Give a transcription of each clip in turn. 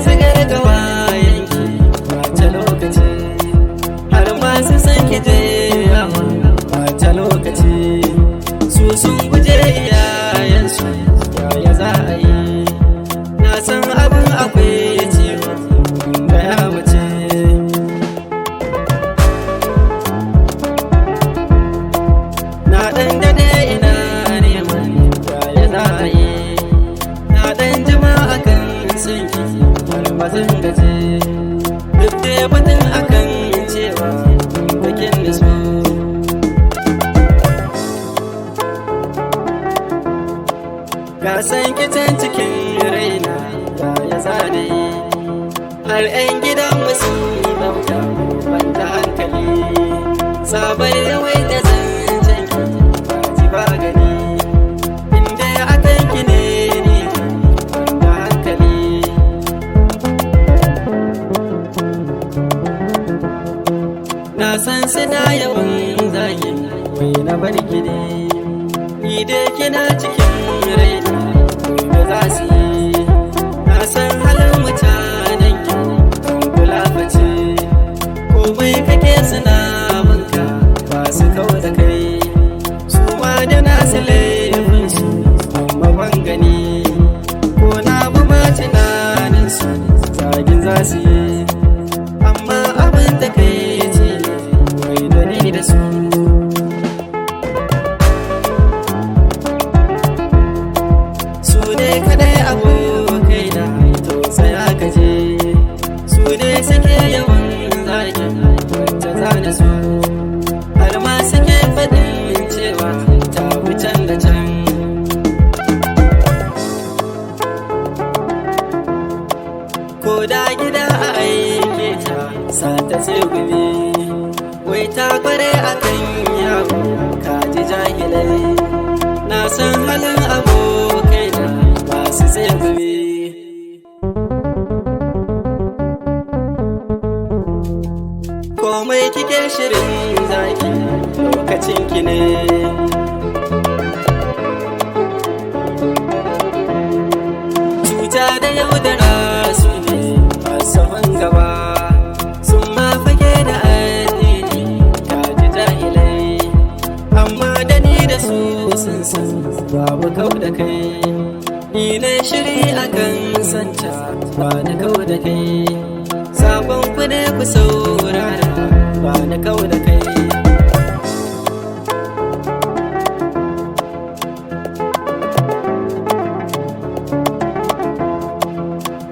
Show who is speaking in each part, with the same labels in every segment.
Speaker 1: zigar gawayenki bata lokaci, har masu san ki je yawa bata lokaci. Su sun guje iyayensu yaya za a yi, na san abin akwai ciwo ga ya mace. Na ɗan dade ina neman yaya za a yi, na ɗan jima akan sanki har mazan gaje. Duk da batun akan cewa bakin da su, ka san kicin cikin raina yaya za da yi, har 'yan gidan musu bauta banda hankali. Sabai yawai da zancen ki ba ji ba gani, inda akan ki ne ni banda hankali. Na san suna yawan zagi wai na bar ki ne, ni dai kina cikin raina da za su yi. Na san halin mutanen ki kula face, komai kake suna manka ba su kau da kai. Su ma da nasu laifinsu amma ban gani, ko na bi ma tunaninsu zagin za su yi. Amma abin da kai ce wai da ni da su, su ne kadai abokai na to tsaya ka je. Su ne suke yawan zagin wacce za da su, har ma suke faɗin cewa ta wucen da can. Ko da gida a aike ta sa ta tsegumi, wai ta kware a kan yawo kaji jahilai. Na san halin abokai na masu tsegumi. Komai kike shirin zaki lokacin ki ne, cuta da yaudara su ne masu gaba. Sun ma fage da addini kaji jahilai, amma da ni da su sun san babu kau da kai. Ni ne shiri akan santa ba na kau da kai, sabon ku ne ku saurara ba na kau da kai.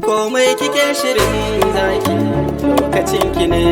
Speaker 1: Komai kike shirin zaki lokacin ki ne.